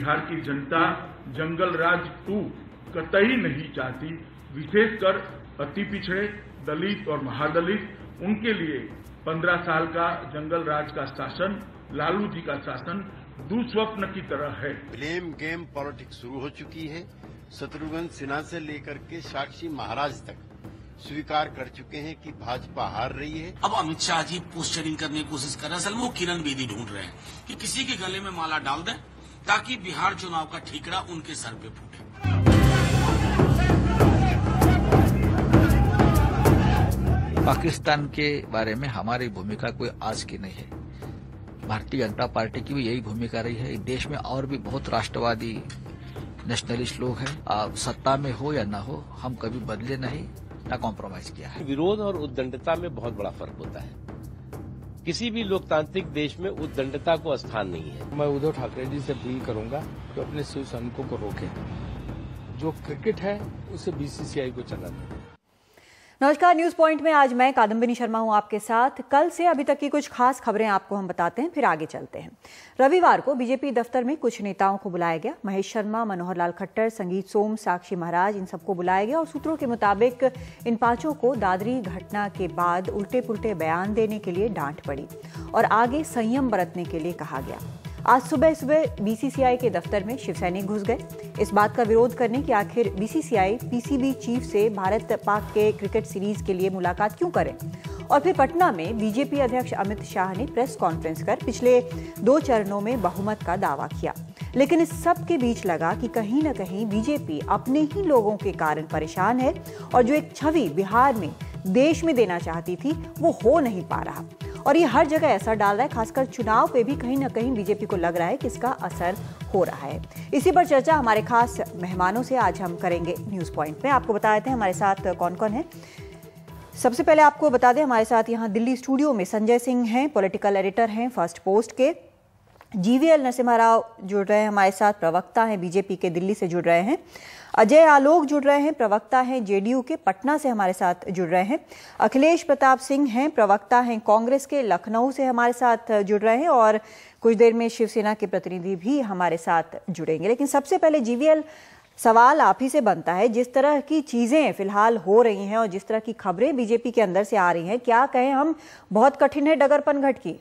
बिहार की जनता जंगल राज 2 कतई नहीं चाहती। विशेषकर अति पिछड़े, दलित और महादलित, उनके लिए 15 साल का जंगल राज का शासन, लालू जी का शासन दुस्वप्न की तरह है। ब्लेम गेम पॉलिटिक्स शुरू हो चुकी है। शत्रुघ्न सिन्हा से लेकर के साक्षी महाराज तक स्वीकार कर चुके हैं कि भाजपा हार रही है। अब अमित शाह जी पोस्टरिंग करने की कोशिश कर रहे हैं। असल में वो किरण बेदी ढूंढ रहे हैं कि किसी के गले में माला डाल दें ताकि बिहार चुनाव का ठीकरा उनके सर पे फूटे। पाकिस्तान के बारे में हमारी भूमिका कोई आज की नहीं है। भारतीय जनता पार्टी की भी यही भूमिका रही है। देश में और भी बहुत राष्ट्रवादी नेशनलिस्ट लोग हैं। सत्ता में हो या ना हो, हम कभी बदले नहीं, ना कॉम्प्रोमाइज किया है। विरोध और उद्दंडता में बहुत बड़ा फर्क होता है। किसी भी लोकतांत्रिक देश में उद्दंडता को स्थान नहीं है। मैं उद्धव ठाकरे जी से अपील करूंगा कि अपने शिव सैनिकों को रोकें। जो क्रिकेट है उसे बीसीसीआई को चलाना दें। नमस्कार, न्यूज पॉइंट में आज मैं कादम्बिनी शर्मा हूं आपके साथ। कल से अभी तक की कुछ खास खबरें आपको हम बताते हैं, फिर आगे चलते हैं। रविवार को बीजेपी दफ्तर में कुछ नेताओं को बुलाया गया। महेश शर्मा, मनोहर लाल खट्टर, संगीत सोम, साक्षी महाराज, इन सबको बुलाया गया और सूत्रों के मुताबिक इन पांचों को दादरी घटना के बाद उल्टे पुल्टे बयान देने के लिए डांट पड़ी और आगे संयम बरतने के लिए कहा गया। आज सुबह सुबह बीसीसीआई के दफ्तर में शिवसैनिक घुस गए इस बात का विरोध करने कि आखिर बीसीसीआई पीसीबी चीफ से भारत पाक के क्रिकेट सीरीज के लिए मुलाकात क्यों करे। और फिर पटना में बीजेपी अध्यक्ष अमित शाह ने प्रेस कॉन्फ्रेंस कर पिछले 2 चरणों में बहुमत का दावा किया। लेकिन इस सब के बीच लगा कि कहीं न कहीं बीजेपी अपने ही लोगों के कारण परेशान है और जो एक छवि बिहार में, देश में देना चाहती थी वो हो नहीं पा रहा। और ये हर जगह असर डाल रहा है, खासकर चुनाव पे भी कहीं ना कहीं बीजेपी को लग रहा है कि इसका असर हो रहा है। इसी पर चर्चा हमारे खास मेहमानों से आज हम करेंगे न्यूज पॉइंट में। आपको बता देते हैं हमारे साथ कौन कौन है। सबसे पहले आपको बता दें, हमारे साथ यहाँ दिल्ली स्टूडियो में संजय सिंह हैं, पॉलिटिकल एडिटर हैं फर्स्ट पोस्ट के। जीवीएल नरसिम्हा राव जुड़ रहे हैं हमारे साथ, प्रवक्ता हैं बीजेपी के, दिल्ली से जुड़ रहे हैं। अजय आलोक जुड़ रहे हैं, प्रवक्ता हैं जेडीयू के, पटना से हमारे साथ जुड़ रहे हैं। अखिलेश प्रताप सिंह हैं, प्रवक्ता हैं कांग्रेस के, लखनऊ से हमारे साथ जुड़ रहे हैं। और कुछ देर में शिवसेना के प्रतिनिधि भी हमारे साथ जुड़ेंगे। लेकिन सबसे पहले जीवीएल, सवाल आप ही से बनता है, जिस तरह की चीजें फिलहाल हो रही हैं और जिस तरह की खबरें बीजेपी के अंदर से आ रही हैं, क्या कहें हम, बहुत कठिन है डगर पनघट की।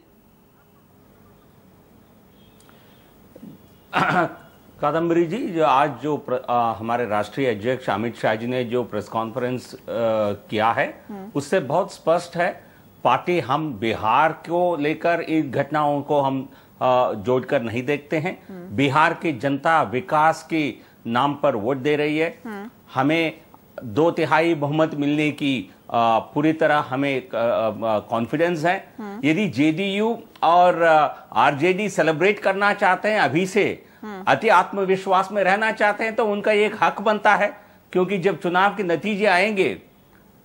कादम्बरी जी, जो आज जो हमारे राष्ट्रीय अध्यक्ष अमित शाह जी ने जो प्रेस कॉन्फ्रेंस किया है उससे बहुत स्पष्ट है, पार्टी हम बिहार को लेकर इन घटनाओं को हम जोड़कर नहीं देखते हैं। बिहार की जनता विकास के नाम पर वोट दे रही है। हमें 2/3 बहुमत मिलने की पूरी तरह हमें कॉन्फिडेंस है। यदि जेडीयू और आरजेडी सेलिब्रेट करना चाहते हैं, अभी से अति आत्मविश्वास में रहना चाहते हैं, तो उनका एक हक बनता है, क्योंकि जब चुनाव के नतीजे आएंगे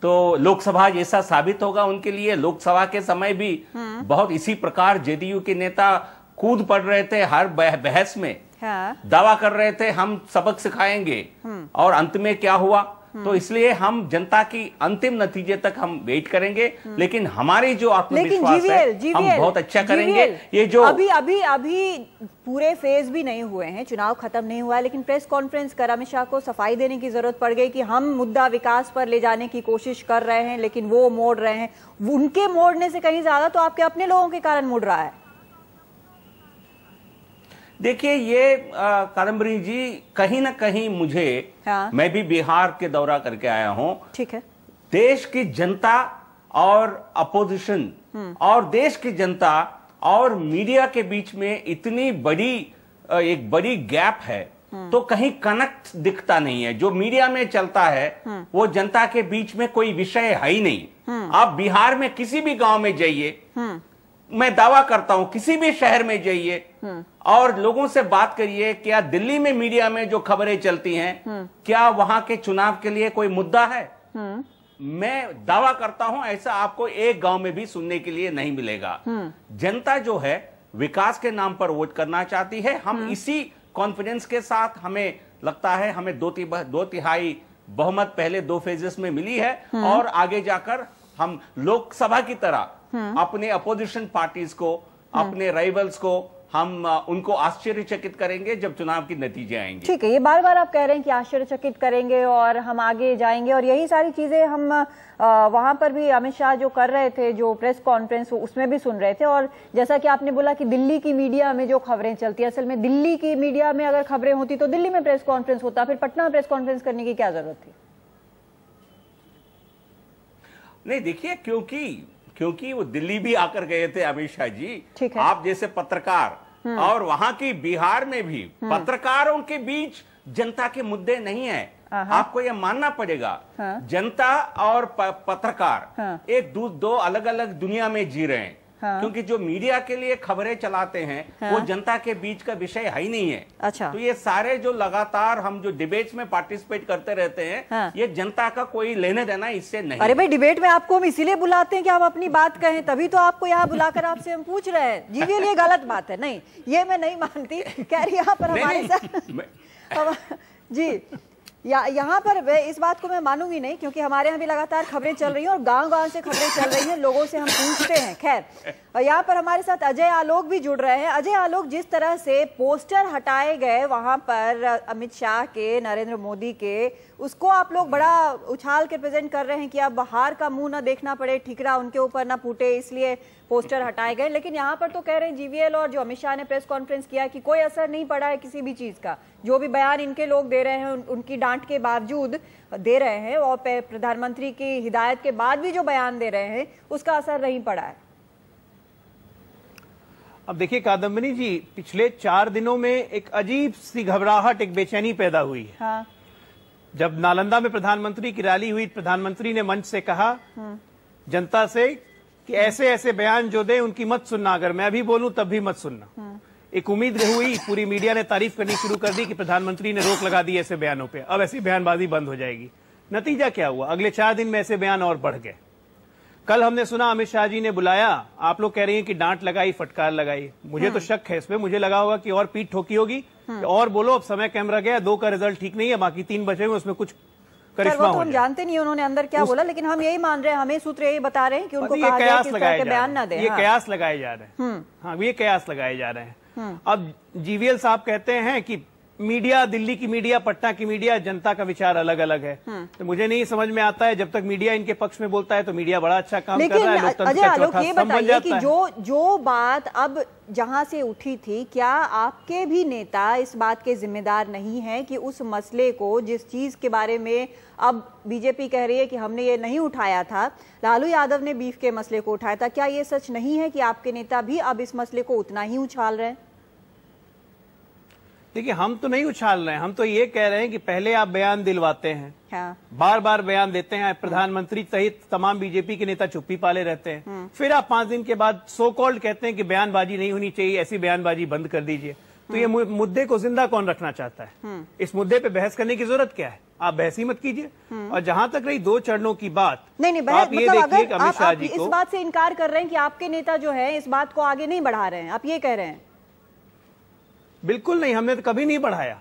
तो लोकसभा जैसा साबित होगा उनके लिए। लोकसभा के समय भी बहुत इसी प्रकार जेडीयू के नेता कूद पड़ रहे थे हर बहस में। दावा कर रहे थे हम सबक सिखाएंगे, और अंत में क्या हुआ। तो इसलिए हम जनता की अंतिम नतीजे तक हम वेट करेंगे, लेकिन हमारी जो आत्मविश्वास है हम बहुत अच्छा करेंगे। ये जो अभी पूरे फेज भी नहीं हुए हैं, चुनाव खत्म नहीं हुआ है, लेकिन प्रेस कॉन्फ्रेंस कर अमित शाह को सफाई देने की जरूरत पड़ गई कि हम मुद्दा विकास पर ले जाने की कोशिश कर रहे हैं, लेकिन वो मोड़ रहे हैं। उनके मोड़ने से कहीं ज्यादा तो आपके अपने लोगों के कारण मुड़ रहा है। देखिए, ये कादम्बरी जी, कहीं ना कहीं मुझे, मैं भी बिहार के दौरा करके आया हूं। ठीक है। देश की जनता और अपोजिशन और देश की जनता और मीडिया के बीच में इतनी बड़ी एक बड़ी गैप है, तो कहीं कनेक्ट दिखता नहीं है। जो मीडिया में चलता है वो जनता के बीच में कोई विषय है ही नहीं। आप बिहार में किसी भी गांव में जाइए, मैं दावा करता हूं किसी भी शहर में जाइए और लोगों से बात करिए, क्या दिल्ली में मीडिया में जो खबरें चलती हैं, क्या वहां के चुनाव के लिए कोई मुद्दा है? मैं दावा करता हूं ऐसा आपको एक गांव में भी सुनने के लिए नहीं मिलेगा। जनता जो है विकास के नाम पर वोट करना चाहती है। हम इसी कॉन्फिडेंस के साथ, हमें लगता है हमें 2/3 बहुमत पहले 2 फेजेस में मिली है, और आगे जाकर हम लोकसभा की तरह अपने अपोजिशन पार्टीज को, अपने राइवल्स को हम उनको आश्चर्यचकित करेंगे जब चुनाव के नतीजे आएंगे। ठीक है, ये बार बार आप कह रहे हैं कि आश्चर्यचकित करेंगे और हम आगे जाएंगे, और यही सारी चीजें हम वहां पर भी अमित शाह जो कर रहे थे, जो प्रेस कॉन्फ्रेंस उसमें भी सुन रहे थे। और जैसा कि आपने बोला कि दिल्ली की मीडिया में जो खबरें चलती है, असल में दिल्ली की मीडिया में अगर खबरें होती तो दिल्ली में प्रेस कॉन्फ्रेंस होता, फिर पटना में प्रेस कॉन्फ्रेंस करने की क्या जरूरत थी? नहीं, देखिए, क्योंकि वो दिल्ली भी आकर गए थे अमित शाह जी, आप जैसे पत्रकार, और वहां की बिहार में भी पत्रकारों के बीच जनता के मुद्दे नहीं है। आपको ये मानना पड़ेगा, जनता और पत्रकार एक दो अलग अलग दुनिया में जी रहे हैं। क्योंकि जो मीडिया के लिए खबरें चलाते हैं वो जनता के बीच का विषय है ही नहीं है। अच्छा। तो ये सारे जो लगातार हम जो डिबेट्स में पार्टिसिपेट करते रहते हैं, ये जनता का कोई लेने देना इससे नहीं। अरे भाई, डिबेट में आपको हम इसीलिए बुलाते हैं कि आप अपनी बात कहें, तभी तो आपको यहाँ बुलाकर आपसे हम पूछ रहे हैं। जीवीएल, ये गलत बात है, नहीं, ये मैं नहीं मानती। कह रही यहाँ पर हमारे साथ जी, यहाँ पर इस बात को मैं मानूंगी नहीं, क्योंकि हमारे यहाँ भी लगातार खबरें चल रही हैं और गांव-गांव से खबरें चल रही हैं, लोगों से हम पूछते हैं। खैर, और यहाँ पर हमारे साथ अजय आलोक भी जुड़ रहे हैं। अजय आलोक, जिस तरह से पोस्टर हटाए गए वहां पर अमित शाह के, नरेंद्र मोदी के, उसको आप लोग बड़ा उछाल के प्रेजेंट कर रहे हैं कि अब हार का मुंह ना देखना पड़े, ठिकरा उनके ऊपर ना फूटे, इसलिए पोस्टर हटाए गए। लेकिन यहाँ पर तो कह रहे हैं जीवीएल और जो अमित शाह ने प्रेस कॉन्फ्रेंस किया कि कोई असर नहीं पड़ा है किसी भी चीज का। जो भी बयान इनके लोग दे रहे हैं, उनकी डांट के बावजूद दे रहे हैं, और प्रधानमंत्री की हिदायत के बाद भी जो बयान दे रहे हैं, उसका असर नहीं पड़ा है। अब देखिए कादम्बिनी जी, पिछले 4 दिनों में एक अजीब सी घबराहट, एक बेचैनी पैदा हुई है। हाँ। जब नालंदा में प्रधानमंत्री की रैली हुई, प्रधानमंत्री ने मंच से कहा जनता से कि ऐसे ऐसे बयान जो दे उनकी मत सुनना, अगर मैं भी बोलूं तब भी मत सुनना। एक उम्मीद हुई, पूरी मीडिया ने तारीफ करनी शुरू कर दी कि प्रधानमंत्री ने रोक लगा दी ऐसे बयानों पे, अब ऐसी बयानबाजी बंद हो जाएगी। नतीजा क्या हुआ? अगले 4 दिन में ऐसे बयान और बढ़ गए। कल हमने सुना अमित शाह जी ने बुलाया, आप लोग कह रही हैं कि डांट लगाई, फटकार लगाई। मुझे तो शक है इसमें, मुझे लगा होगा कि और पीठ ठोकी होगी, और बोलो अब समय कैमरा गया, 2 का रिजल्ट ठीक नहीं है, बाकी 3 बचे हुए, उसमें कुछ करिश्मा हो जाए। हम जानते नहीं उन्होंने अंदर क्या बोला, लेकिन हम यही मान रहे हैं, हमें सूत्र यही बता रहे हैं कि उनको कहा गया कि इस तरह के बयान ना दें। ये कयास लगाए जा रहे हैं। हाँ, ये कयास लगाए जा रहे हैं। अब जीवीएल साहब कहते हैं कि मीडिया, दिल्ली की मीडिया, पटना की मीडिया, जनता का विचार अलग अलग है। तो मुझे नहीं समझ में आता है, जब तक मीडिया इनके पक्ष में बोलता है तो मीडिया बड़ा अच्छा काम कर रहा है। अजय आलोक, ये बताइए कि जो बात अब जहां से उठी थी, क्या आपके भी नेता इस बात के जिम्मेदार नहीं है कि उस मसले को, जिस चीज के बारे में अब बीजेपी कह रही है कि हमने ये नहीं उठाया था, लालू यादव ने बीफ के मसले को उठाया था, क्या ये सच नहीं है कि आपके नेता भी अब इस मसले को उतना ही उछाल रहे हैं? देखिए, हम तो नहीं उछाल रहे हैं, हम तो ये कह रहे हैं कि पहले आप बयान दिलवाते हैं, हाँ। बार बार बयान देते हैं, प्रधानमंत्री सहित तमाम बीजेपी के नेता चुप्पी पाले रहते हैं, फिर आप 5 दिन के बाद सो कॉल्ड कहते हैं कि बयानबाजी नहीं होनी चाहिए, ऐसी बयानबाजी बंद कर दीजिए। तो ये मुद्दे को जिंदा कौन रखना चाहता है? इस मुद्दे पे बहस करने की जरूरत क्या है? आप बहस ही मत कीजिए। और जहां तक रही 2 चरणों की बात, नहीं, आप ये देखिए कि अमित शाह जी को इस बात से इनकार कर रहे हैं कि आपके नेता जो है इस बात को आगे नहीं बढ़ा रहे हैं, आप ये कह रहे हैं? बिल्कुल नहीं, हमने तो कभी नहीं बढ़ाया।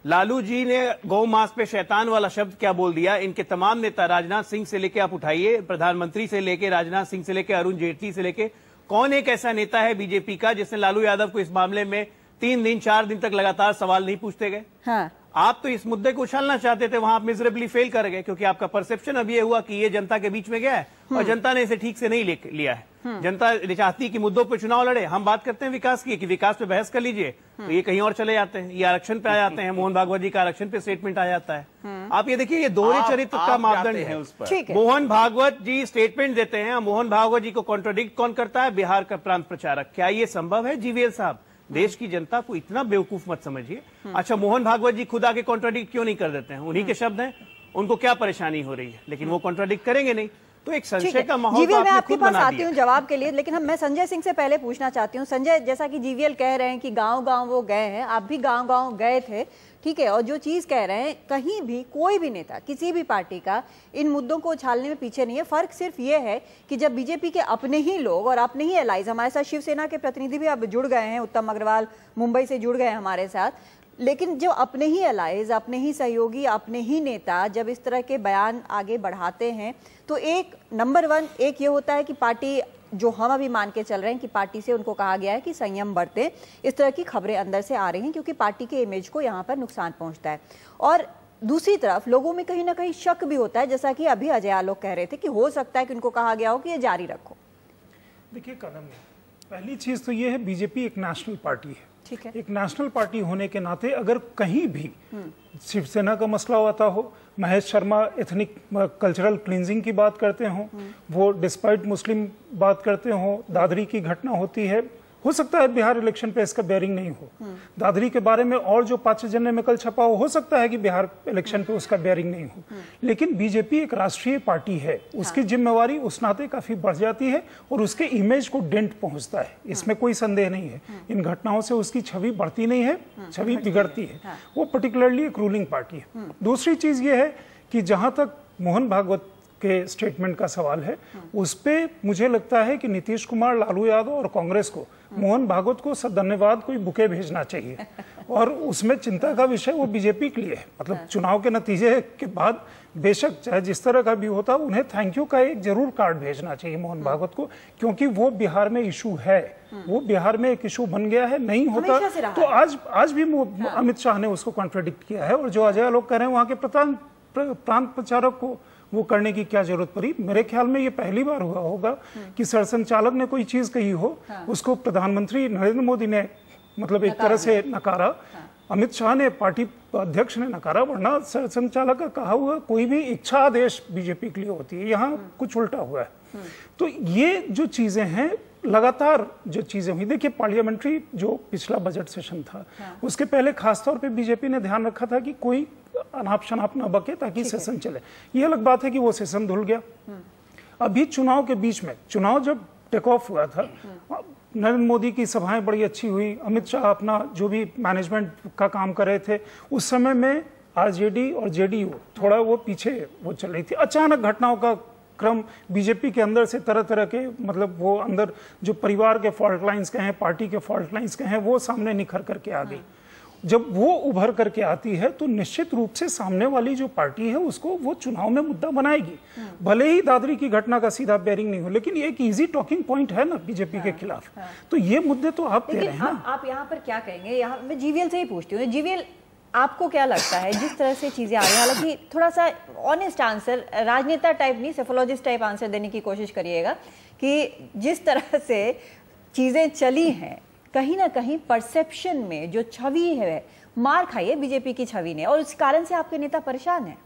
लालू जी ने गौ मास पे शैतान वाला शब्द क्या बोल दिया, इनके तमाम नेता, राजनाथ सिंह से लेके आप उठाइए, प्रधानमंत्री से लेके, राजनाथ सिंह से लेके, अरुण जेटली से लेके, कौन एक ऐसा नेता है बीजेपी का जिसने लालू यादव को इस मामले में 3 दिन 4 दिन तक लगातार सवाल नहीं पूछते गए? हाँ। आप तो इस मुद्दे को उछालना चाहते थे, वहां आप मिजरेबली फेल कर गए, क्योंकि आपका परसेप्शन अब ये हुआ कि ये जनता के बीच में गया है और जनता ने इसे ठीक से नहीं लिया है। जनता चाहती कि मुद्दों पर चुनाव लड़े। हम बात करते हैं विकास की, कि विकास पे बहस कर लीजिए, तो ये कहीं और चले जाते हैं, ये आरक्षण पे आ जाते हैं, मोहन भागवत जी का आरक्षण पे स्टेटमेंट आ जाता है। आप ये देखिए, ये दोहरे चरित्र का मापदंड है उस पर। मोहन भागवत जी स्टेटमेंट देते हैं, मोहन भागवत जी को कॉन्ट्रोडिक्ट कौन करता है? बिहार का प्रांत प्रचारक। क्या ये संभव है जीवीएल साहब? देश की जनता को इतना बेवकूफ मत समझिए। अच्छा, मोहन भागवत जी खुद आके कॉन्ट्राडिक्ट क्यों नहीं कर देते हैं? उन्हीं के शब्द हैं, उनको क्या परेशानी हो रही है, लेकिन वो कॉन्ट्राडिक्ट करेंगे नहीं। तो एक संशय का माहौल जीवीएल, मैं आपके पास आती हूँ जवाब के लिए, लेकिन मैं संजय सिंह से पहले पूछना चाहती हूँ। संजय, जैसा कि जीवीएल कह रहे हैं कि गांव-गांव वो गए हैं, आप भी गांव-गांव गए थे, ठीक है, और जो चीज कह रहे हैं, कहीं भी कोई भी नेता किसी भी पार्टी का इन मुद्दों को उछालने में पीछे नहीं है। फर्क सिर्फ ये है कि जब बीजेपी के अपने ही लोग और अपने ही एलाइज, हमारे साथ शिवसेना के प्रतिनिधि भी अब जुड़ गए हैं, उत्तम अग्रवाल मुंबई से जुड़ गए हैं हमारे साथ, लेकिन जो अपने ही एलाइज, अपने ही सहयोगी, अपने ही नेता जब इस तरह के बयान आगे बढ़ाते हैं, तो एक नंबर 1 एक ये होता है कि पार्टी जो हम अभी मान के चल रहे हैं कि पार्टी से उनको कहा गया है कि संयम बरतें, इस तरह की खबरें अंदर से आ रही हैं क्योंकि पार्टी के इमेज को यहाँ पर नुकसान पहुंचता है। और दूसरी तरफ लोगों में कहीं ना कहीं शक भी होता है, जैसा कि अभी अजय आलोक कह रहे थे कि हो सकता है कि उनको कहा गया हो कि ये जारी रखो। देखिए कदम, पहली चीज तो ये है, बीजेपी एक नेशनल पार्टी है। ठीक है। एक नेशनल पार्टी होने के नाते अगर कहीं भी शिवसेना का मसला आता हो, Mahesh Sharma ethnic cultural cleansing की बात करते हो, वो डिस्पाइट मुस्लिम बात करते हो, दादरी की घटना होती है, हो सकता है बिहार इलेक्शन पे इसका बेयरिंग नहीं हो। दादरी के बारे में और जो पाचजन्य में कल छपा हो सकता है कि बिहार इलेक्शन पे उसका बेयरिंग नहीं हो, लेकिन बीजेपी एक राष्ट्रीय पार्टी है, उसकी जिम्मेवारी उस नाते काफी बढ़ जाती है और उसके इमेज को डेंट पहुंचता है, इसमें कोई संदेह नहीं है। इन घटनाओं से उसकी छवि बढ़ती नहीं है, छवि बिगड़ती है। वो पर्टिकुलरली एक रूलिंग पार्टी है। दूसरी चीज ये है कि जहां तक मोहन भागवत के स्टेटमेंट का सवाल है, उस पे मुझे लगता है कि नीतीश कुमार, लालू यादव और कांग्रेस को मोहन भागवत को धन्यवाद कोई बुके भेजना चाहिए। और उसमें चिंता का विषय वो बीजेपी के लिए है। मतलब चुनाव के नतीजे के बाद बेशक चाहे जिस तरह का भी होता, उन्हें थैंक यू का एक जरूर कार्ड भेजना चाहिए मोहन भागवत को, क्योंकि वो बिहार में इशू है, वो बिहार में एक इशू बन गया है। नहीं होता तो आज भी अमित शाह ने उसको कॉन्ट्रडिक्ट किया है। और जो अजय आलोक कह रहे हैं, वहां के प्रांत प्रचारक को वो करने की क्या जरूरत पड़ी? मेरे ख्याल में ये पहली बार हुआ होगा कि सरसंघचालक ने कोई चीज कही हो, उसको प्रधानमंत्री नरेंद्र मोदी ने मतलब एक तरह से नकारा, अमित शाह ने, पार्टी अध्यक्ष ने नकारा। वरना सरसंघचालक का कहा हुआ कोई भी इच्छा आदेश बीजेपी के लिए होती है, यहाँ कुछ उल्टा हुआ है। तो ये जो चीजें हैं, लगातार जो चीजें हुई, देखिए पार्लियामेंट्री जो पिछला बजट सेशन था, उसके पहले खासतौर पे बीजेपी ने ध्यान रखा था कि कोई अनाप शनाप न बके ताकि सेशन चले। ये अलग बात है कि वो सेशन धुल गया। अभी चुनाव के बीच में, चुनाव जब टेक ऑफ हुआ था, नरेंद्र मोदी की सभाएं बड़ी अच्छी हुई, अमित शाह अपना जो भी मैनेजमेंट का काम कर रहे थे, उस समय में आरजेडी और जेडीयू थोड़ा वो पीछे वो चल रही थी। अचानक घटनाओं का क्रम बीजेपी के अंदर से तरह तरह के, मतलब वो अंदर जो परिवार के फॉल्ट लाइंस कहें, पार्टी के फॉल्ट लाइंस कहें, वो सामने निखर करके आ गई। जब वो उभर करके आती है तो निश्चित रूप से सामने वाली जो पार्टी है उसको वो चुनाव में मुद्दा बनाएगी। भले ही दादरी की घटना का सीधा बेयरिंग नहीं हो, लेकिन ये एक इजी टॉकिंग पॉइंट है ना बीजेपी के खिलाफ। तो ये मुद्दे तो आप दे रहे हैं ना। आप यहाँ पर क्या कहेंगे? यहाँ मैं जीवीएल से ही पूछती हूँ, जीवीएल आपको क्या लगता है जिस तरह से चीजें आ रही हैं? हालांकि थोड़ा सा ऑनेस्ट आंसर, राजनेता टाइप नहीं, सेफोलॉजिस्ट टाइप आंसर देने की कोशिश करिएगा कि जिस तरह से चीजें चली हैं, कहीं ना कहीं परसेप्शन में जो छवि है, मार खाई है बीजेपी की छवि ने, और उस कारण से आपके नेता परेशान हैं।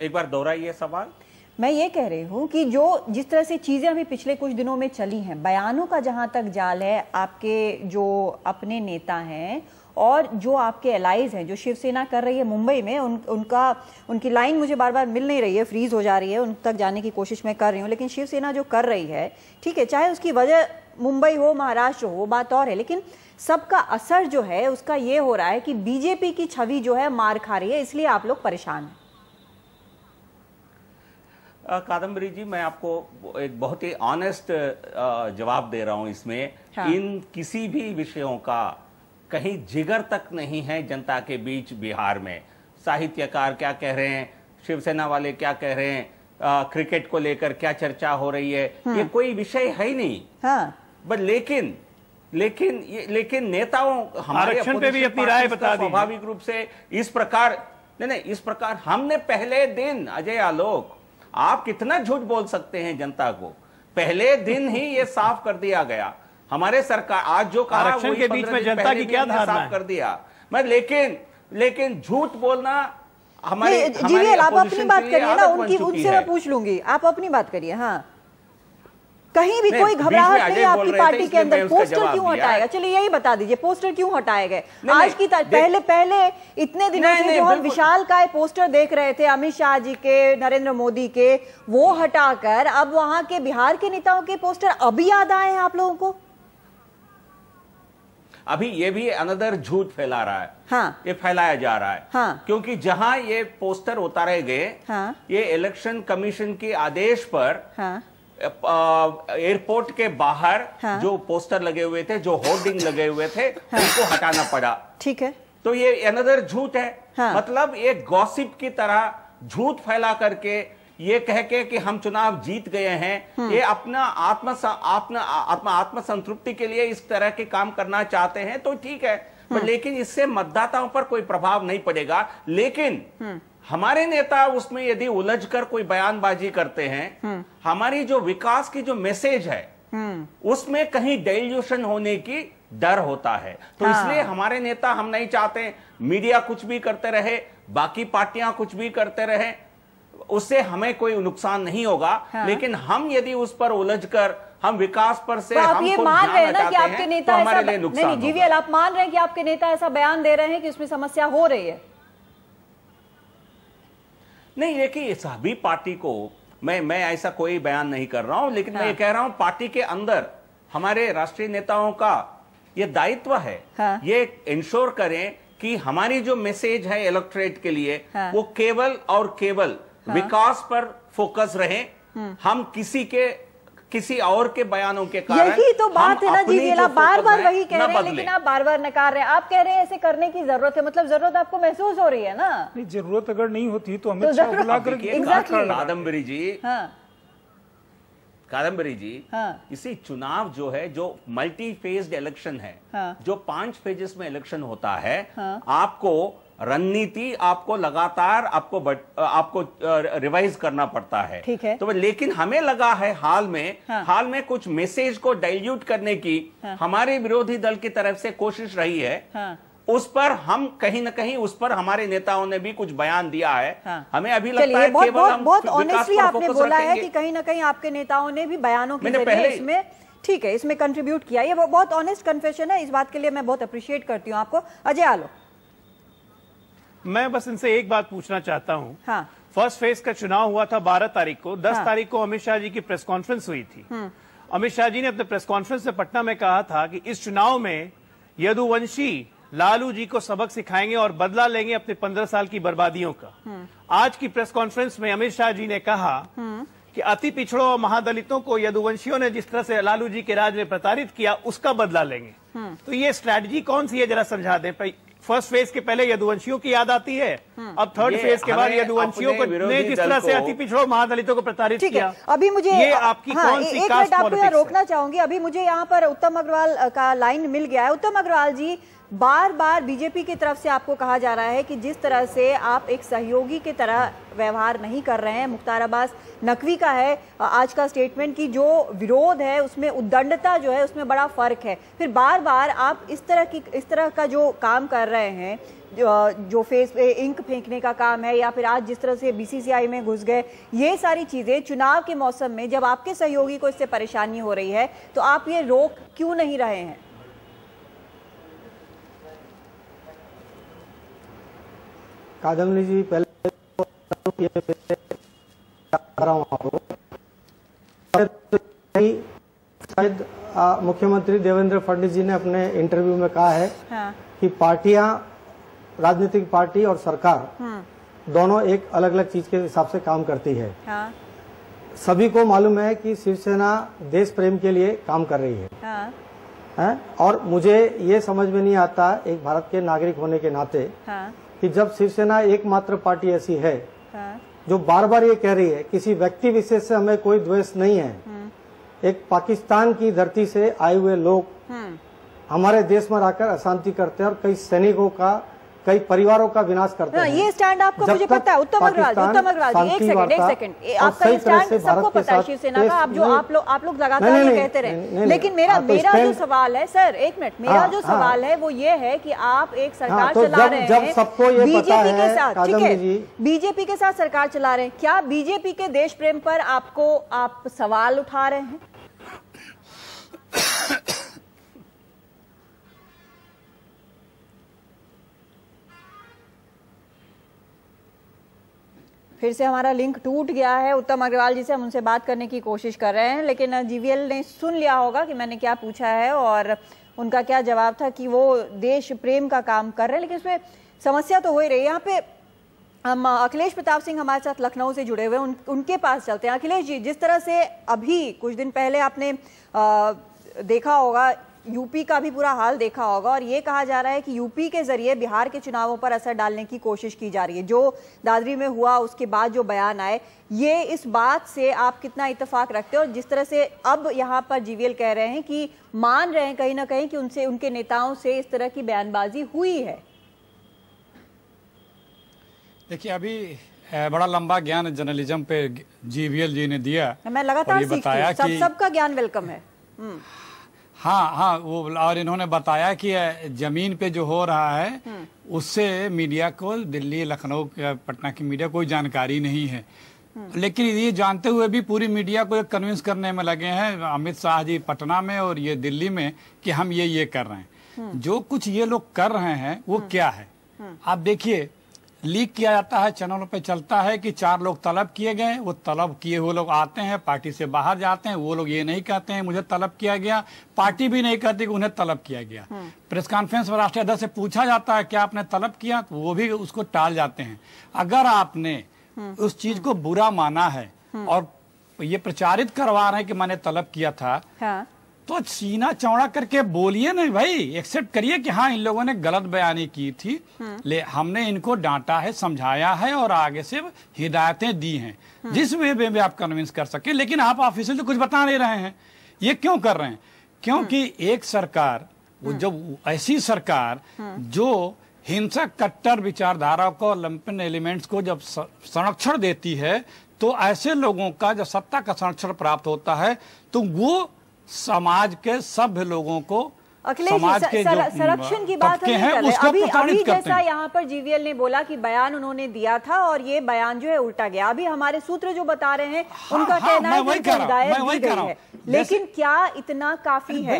एक बार दोहराइए सवाल। मैं ये कह रही हूं कि जो जिस तरह से चीजें अभी पिछले कुछ दिनों में चली हैं, बयानों का जहां तक जाल है, आपके जो अपने नेता हैं और जो आपके एलाइज हैं, जो शिवसेना कर रही है मुंबई में, उनकी लाइन मुझे बार बार मिल नहीं रही है, फ्रीज हो जा रही है, उन तक जाने की कोशिश मैं कर रही हूँ, लेकिन शिवसेना जो कर रही है, ठीक है, चाहे उसकी वजह मुंबई हो, महाराष्ट्र हो, वो बात और है, लेकिन सबका असर जो है उसका ये हो रहा है कि बीजेपी की छवि जो है मार खा रही है, इसलिए आप लोग परेशान हैं। कादम्बरी जी, मैं आपको एक बहुत ही ऑनेस्ट जवाब दे रहा हूं इसमें। हाँ। इन किसी भी विषयों का कहीं जिगर तक नहीं है जनता के बीच बिहार में। साहित्यकार क्या कह रहे हैं, शिवसेना वाले क्या कह रहे हैं, क्रिकेट को लेकर क्या चर्चा हो रही है, ये कोई विषय है ही नहीं। हाँ। बट लेकिन नेताओं, हमारे पे भी अपनी राय बता दी। स्वाभाविक रूप से इस प्रकार हमने पहले दिन, अजय आलोक, आप कितना झूठ बोल सकते हैं जनता को? पहले दिन ही ये साफ कर दिया गया। हमारे सरकार आज जो कहा आरक्षण के बीच में जनता की क्या धारणा है, साफ कर दिया। मैं लेकिन झूठ बोलना हमारे आप अपनी बात करिए ना, उनसे मैं पूछ लूंगी, आप अपनी बात करिए। हाँ, कहीं भी कोई घबराहट नहीं आपकी पार्टी के अंदर? पोस्टर क्यों हटाएगा? चलिए यही बता दीजिए, पोस्टर क्यों हटाए गए आज की पहले इतने दिनों से जो हम विशाल काय पोस्टर देख रहे थे अमित शाह जी के, नरेंद्र मोदी के, वो हटाकर अब वहां के बिहार के नेताओं के पोस्टर अभी याद आए हैं आप लोगों को? अभी ये भी अनदर झूठ फैला रहा है। हाँ। ये फैलाया जा रहा है। हाँ। क्योंकि जहां ये पोस्टर उतारे गए, हाँ। ये इलेक्शन कमीशन के आदेश पर, हाँ। एयरपोर्ट के बाहर, हाँ। जो पोस्टर लगे हुए थे, जो होर्डिंग लगे हुए थे, हाँ। उनको हटाना पड़ा। ठीक है। तो ये अनदर झूठ है। हाँ। मतलब एक गॉसिप की तरह झूठ फैला करके ये कह के कि हम चुनाव जीत गए हैं, ये अपना आत्मसंतृप्ति के लिए इस तरह के काम करना चाहते हैं तो ठीक है, लेकिन इससे मतदाताओं पर कोई प्रभाव नहीं पड़ेगा। लेकिन हमारे नेता उसमें यदि उलझकर कोई बयानबाजी करते हैं, हमारी जो विकास की जो मैसेज है उसमें कहीं डाइल्यूशन होने की डर होता है। तो इसलिए हमारे नेता, हम नहीं चाहते मीडिया कुछ भी करते रहे, बाकी पार्टियां कुछ भी करते रहे, उससे हमें कोई नुकसान नहीं होगा। लेकिन हम यदि उस पर उलझकर हम विकास पर से तो आप ये मान रहे हैं ना कि आपके नेता तो हमारे लिए नुकसान नहीं, जीवीएल आप मान रहे हैं कि आपके नेता ऐसा बयान दे रहे हैं कि उसमें समस्या हो रही है? नहीं, देखिए सभी पार्टी को मैं ऐसा कोई बयान नहीं कर रहा हूं, लेकिन मैं ये कह रहा हूं पार्टी के अंदर हमारे राष्ट्रीय नेताओं का ये दायित्व है, ये इंश्योर करें कि हमारी जो मैसेज है इलेक्टोरेट के लिए वो केवल और केवल विकास पर फोकस रहे। हम किसी और के बयानों के कारण यही तो बात है ना जीवीएल, आप बार बार वही कह रहे हैं लेकिन आप बार बार नकार रहे हैं। आप कह रहे हैं ऐसे करने की जरूरत है, मतलब जरूरत आपको महसूस हो रही है ना? नहीं, जरूरत अगर नहीं होती तो अमित शाह बुलाकर कादम्बरी जी इसी चुनाव जो है, जो मल्टी फेज्ड इलेक्शन है, जो 5 फेजेस में इलेक्शन होता है, आपको रणनीति आपको लगातार आपको रिवाइज करना पड़ता है। ठीक है। तो लेकिन हमें लगा है हाल में कुछ मैसेज को डाइल्यूट करने की हमारे विरोधी दल की तरफ से कोशिश रही है। उस पर हम कहीं ना कहीं उस पर हमारे नेताओं ने भी कुछ बयान दिया है। हमें अभी लगता है बहुत ऑनेस्टली आपने बोला है कि कहीं ना कहीं आपके नेताओं ने भी बयानों के जरिए इसमें ठीक है इसमें कंट्रीब्यूट किया। ये बहुत ऑनेस्ट कन्फेशन है, इस बात के लिए मैं बहुत अप्रिशिएट करती हूँ आपको। अजय आलो, मैं बस इनसे एक बात पूछना चाहता हूँ। फर्स्ट फेज का चुनाव हुआ था 12 तारीख को, 10 तारीख को अमित शाह जी की प्रेस कॉन्फ्रेंस हुई थी। अमित शाह जी ने अपने प्रेस कॉन्फ्रेंस में पटना में कहा था कि इस चुनाव में यदुवंशी लालू जी को सबक सिखाएंगे और बदला लेंगे अपने 15 साल की बर्बादियों का। आज की प्रेस कॉन्फ्रेंस में अमित शाह जी ने कहा कि अति पिछड़ों और महादलितों को यदुवंशियों ने जिस तरह से लालू जी के राज में प्रताड़ित किया उसका बदला लेंगे। तो ये स्ट्रैटेजी कौन सी है, जरा समझा दें। फर्स्ट फेज के पहले यदुवंशियों की याद आती है, अब थर्ड फेज के बाद यदुवंशियों को ने जिस तरह से अति पिछड़ों महादलितों को प्रताड़ित किया। अभी मुझे ये आपकी कौन सी कास्ट पॉलिटिक्स है? रोकना चाहूंगी, अभी मुझे यहाँ पर उत्तम अग्रवाल का लाइन मिल गया है। उत्तम अग्रवाल जी, बार बार बीजेपी की तरफ से आपको कहा जा रहा है कि जिस तरह से आप एक सहयोगी की तरह व्यवहार नहीं कर रहे हैं। मुख्तार अब्बास नकवी का है आज का स्टेटमेंट की जो विरोध है उसमें उद्दंडता जो है उसमें बड़ा फर्क है। फिर बार बार आप इस तरह का जो काम कर रहे हैं, जो फेस पे इंक फेंकने का काम है, या फिर आज जिस तरह से बीसीसीआई में घुस गए, ये सारी चीजें चुनाव के मौसम में जब आपके सहयोगी को इससे परेशानी हो रही है तो आप ये रोक क्यों नहीं रहे हैं? कादम्बरी जी, पहले शायद मुख्यमंत्री देवेंद्र फडणवीस जी ने अपने इंटरव्यू में कहा है कि पार्टियां, राजनीतिक पार्टी और सरकार दोनों एक अलग अलग चीज के हिसाब से काम करती है। सभी को मालूम है कि शिवसेना देश प्रेम के लिए काम कर रही है। और मुझे ये समझ में नहीं आता एक भारत के नागरिक होने के नाते कि जब शिवसेना एकमात्र पार्टी ऐसी है जो बार बार ये कह रही है किसी व्यक्ति विशेष से हमें कोई द्वेष नहीं है, एक पाकिस्तान की धरती से आए हुए लोग हमारे देश में आकर अशांति करते हैं और कई सैनिकों का, कई परिवारों का विनाश करते हैं। ये स्टैंड आपको मुझे पता है। उत्तम अग्रवाल जी, एक सेकंड, आपका ये स्टैंड सबको पता है शिवसेना का। आप लोग लगातार ये कहते रहे, लेकिन मेरा जो सवाल है सर, एक मिनट, मेरा जो सवाल है वो ये है कि आप एक सरकार चला रहे हैं बीजेपी के साथ, ठीक है, बीजेपी के साथ सरकार चला रहे हैं, क्या बीजेपी के देश प्रेम पर आप सवाल उठा रहे हैं? फिर से हमारा लिंक टूट गया है उत्तम अग्रवाल जी से, हम उनसे बात करने की कोशिश कर रहे हैं, लेकिन जीवीएल ने सुन लिया होगा कि मैंने क्या पूछा है और उनका क्या जवाब था कि वो देश प्रेम का काम कर रहे हैं, लेकिन इसमें समस्या तो हो ही रही है। यहाँ पे हम अखिलेश प्रताप सिंह हमारे साथ लखनऊ से जुड़े हुए हैं, उनके पास चलते हैं। अखिलेश जी, जिस तरह से अभी कुछ दिन पहले आपने देखा होगा यूपी का भी बुरा हाल देखा होगा और ये कहा जा रहा है कि यूपी के जरिए बिहार के चुनावों पर असर डालने की कोशिश की जा रही है। जो दादरी में हुआ उसके बाद जो बयान आए, ये इस बात से आप कितना इत्तेफाक रखते हो? और जिस तरह से अब यहाँ पर जीवीएल कह रहे हैं कि मान रहे हैं कहीं ना कहीं कि उनसे, उनके नेताओं से इस तरह की बयानबाजी हुई है। देखिए, अभी बड़ा लंबा ज्ञान जर्नलिज्म पे जीवीएल जी ने दिया। मैं लगातार बताया कि सबका ज्ञान वेलकम है। हाँ, वो और इन्होंने बताया कि जमीन पे जो हो रहा है उससे मीडिया को, दिल्ली, लखनऊ, पटना की मीडिया कोई जानकारी नहीं है। लेकिन ये जानते हुए भी पूरी मीडिया को कन्विंस करने में लगे हैं, अमित शाह जी पटना में और ये दिल्ली में, कि हम ये कर रहे हैं। जो कुछ ये लोग कर रहे हैं वो क्या है? आप देखिए, लीक किया जाता है, चैनलों पे चलता है कि 4 लोग तलब किए गए। वो तलब किए हुए लोग आते हैं, पार्टी से बाहर जाते हैं। वो लोग ये नहीं कहते हैं मुझे तलब किया गया, पार्टी भी नहीं कहती कि उन्हें तलब किया गया। प्रेस कॉन्फ्रेंस में राष्ट्रीय अध्यक्ष से पूछा जाता है क्या आपने तलब किया, तो वो भी उसको टाल जाते हैं। अगर आपने उस चीज को बुरा माना है और ये प्रचारित करवा रहे हैं कि मैंने तलब किया था, तो सीना चौड़ा करके बोलिए ना भाई, एक्सेप्ट करिए कि हाँ इन लोगों ने गलत बयानी की थी, हमने इनको डांटा है, समझाया है और आगे से हिदायतें दी हैं जिस वे में आप कन्विंस कर सके। लेकिन आप ऑफिशियल तो कुछ बता नहीं रहे हैं। ये क्यों कर रहे हैं? क्योंकि एक सरकार, वो जब ऐसी सरकार जो हिंसक कट्टर विचारधारा को, लंपन एलिमेंट्स को जब संरक्षण देती है, तो ऐसे लोगों का जब सत्ता का संरक्षण प्राप्त होता है तो वो समाज के सभ्य लोगों को, समाज के जो संरक्षण की बात हम नहीं कर रहे। अभी जैसा यहाँ पर जीवीएल ने बोला कि बयान उन्होंने दिया था और ये बयान जो है उल्टा गया। अभी हमारे सूत्र जो बता रहे हैं उनका कहना है कि हिदायत दी गई है, लेकिन क्या इतना काफी है?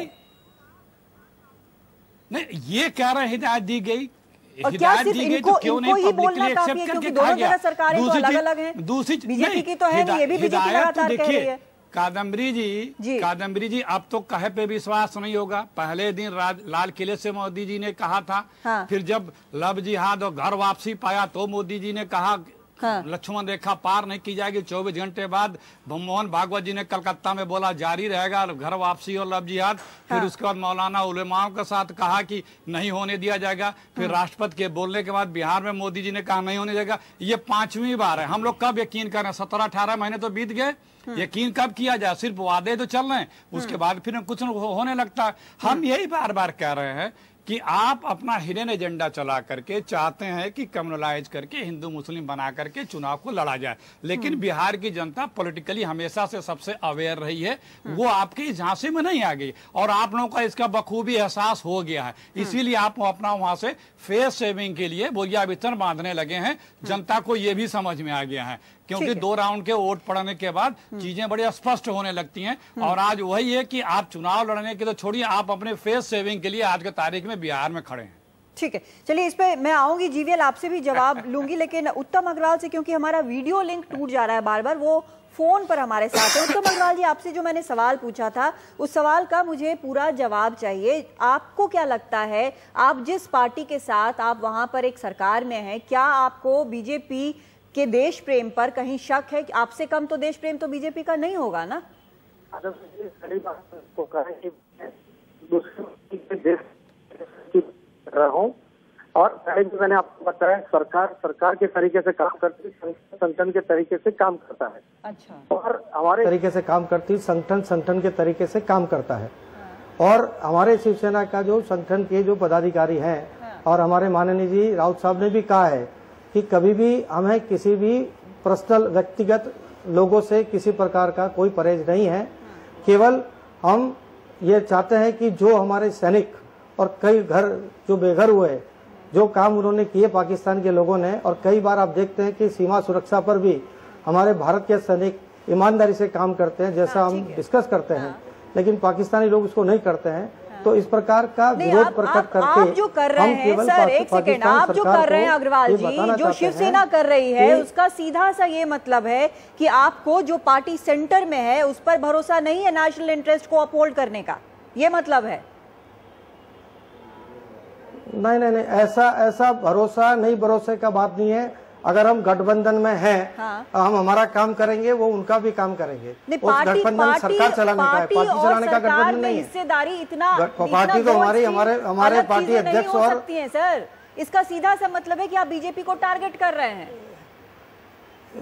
नहीं, ये कह रहे हैं हिदायत दी गई, और क्या सिर्फ इनको ही बोलना काफी है? क्योंकि दोनों जगह सरकारें तो अलग अलग हैं। दूसरी बीजेपी की तो है नहीं, ये भी बीजेपी लगातार कह रही है। कादम्बरी जी, अब तो कहे पे विश्वास नहीं होगा। पहले दिन लाल किले से मोदी जी ने कहा था, फिर जब लव जिहाद और घर वापसी पाया तो मोदी जी ने कहा लक्ष्मण रेखा पार नहीं की जाएगी। 24 घंटे बाद मोहन भागवत जी ने कलकत्ता में बोला जारी रहेगा घर वापसी और लव जिहाद। फिर उसके बाद मौलाना उलेमाओं के साथ कहा कि नहीं होने दिया जाएगा। फिर राष्ट्रपति के बोलने के बाद बिहार में मोदी जी ने कहा नहीं होने देगा। ये 5वीं बार है। हम लोग कब यकीन कर रहे हैं? 17-18 महीने तो बीत गए, यकीन कब किया जाए? सिर्फ वादे तो चल रहे हैं, उसके बाद फिर कुछ होने लगता है। हम यही बार बार कह रहे हैं कि आप अपना हिडन एजेंडा चला करके चाहते हैं कि कम्युनलाइज करके हिंदू मुस्लिम बना करके चुनाव को लड़ा जाए, लेकिन बिहार की जनता पॉलिटिकली हमेशा से सबसे अवेयर रही है, वो आपकी झांसे में नहीं आ गई और आप लोगों का इसका बखूबी एहसास हो गया है। इसीलिए आप अपना वहां से फेस सेविंग के लिए बोरिया बिस्तर बांधने लगे हैं। जनता को ये भी समझ में आ गया है, क्योंकि 2 राउंड के वोट पड़ने के बाद चीजें बड़ी स्पष्ट होने लगती हैं। और आज वही है कि आप चुनाव लड़ने के तो छोड़िए, आप अपने फेस सेविंग के लिए आज के तारीख में बिहार में खड़े हैं। ठीक है, चलिए इस पे मैं आऊंगी जीवीएल, आपसे भी जवाब लूंगी, लेकिन उत्तम अग्रवाल से, क्योंकि हमारा वीडियो लिंक टूट जा रहा है बार बार, वो फोन पर हमारे साथ है। उत्तम अग्रवाल जी, आपसे जो मैंने सवाल पूछा था उस सवाल का मुझे पूरा जवाब चाहिए। आपको क्या लगता है, आप जिस पार्टी के साथ आप वहां पर एक सरकार में हैं, क्या आपको बीजेपी के देश प्रेम पर कहीं शक है? कि आपसे कम तो देश प्रेम तो बीजेपी का नहीं होगा ना? और पहले भी मैंने आपको बताया, सरकार के तरीके से काम करती है, संगठन के तरीके से काम करता है। अच्छा। और हमारे तरीके से काम करती, संगठन के तरीके से काम करता है। और हमारे शिवसेना का जो संगठन के जो पदाधिकारी हैं और हमारे माननीय जी राउत साहब ने भी कहा है कि कभी भी हमें किसी भी पर्सनल व्यक्तिगत लोगों से किसी प्रकार का कोई परहेज नहीं है। केवल हम ये चाहते हैं कि जो हमारे सैनिक और कई घर जो बेघर हुए, जो काम उन्होंने किए पाकिस्तान के लोगों ने, और कई बार आप देखते हैं कि सीमा सुरक्षा पर भी हमारे भारत के सैनिक ईमानदारी से काम करते हैं, जैसा हम डिस्कस करते हैं, लेकिन पाकिस्तानी लोग इसको नहीं करते हैं। तो इस प्रकार का विरोध प्रकट करके आप जो कर रहे हैं, सर एक सेकेंड, आप जो कर रहे हैं अग्रवाल जी, जो शिवसेना कर रही है, उसका सीधा सा ये मतलब है कि आपको जो पार्टी सेंटर में है उस पर भरोसा नहीं है नेशनल इंटरेस्ट को अपहोल्ड करने का, ये मतलब है? नहीं, ऐसा भरोसा नहीं, भरोसे का बात नहीं है। अगर हम गठबंधन में हैं, हम हमारा काम करेंगे, वो उनका भी काम करेंगे। उस गठबंधन सरकार चलाने का है, पार्टी चलाने का गठबंधन नहीं है। हिस्सेदारी इतना पार्टी तो हमारे पार्टी अध्यक्ष और सर, इसका सीधा सा मतलब है कि आप बीजेपी को टारगेट कर रहे हैं।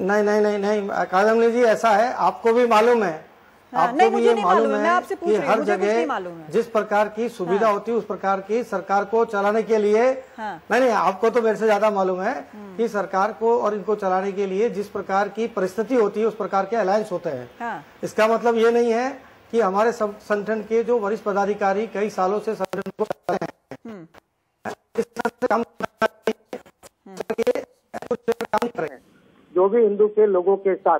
नहीं कादम्बनी जी, ऐसा है, आपको भी मालूम है, आपको भी ये मालूम है कि हर जगह जिस प्रकार की सुविधा होती है उस प्रकार की सरकार को चलाने के लिए नहीं, आपको तो मेरे से ज्यादा मालूम है कि सरकार को और इनको चलाने के लिए जिस प्रकार की परिस्थिति होती है उस प्रकार के अलायंस होते हैं। इसका मतलब ये नहीं है कि हमारे संगठन के जो वरिष्ठ पदाधिकारी कई सालों से संगठन को चलाते हैं, काम करें जो भी हिंदू के लोगों के साथ।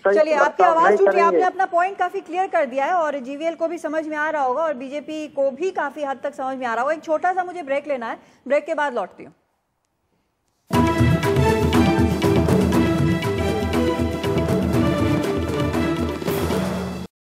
चलिए, आपकी आवाज उठी, आपने अपना पॉइंट काफी क्लियर कर दिया है और जीवीएल को भी समझ में आ रहा होगा और बीजेपी को भी काफी हद तक समझ में आ रहा होगा। एक छोटा सा मुझे ब्रेक लेना है, ब्रेक के बाद लौटती हूँ।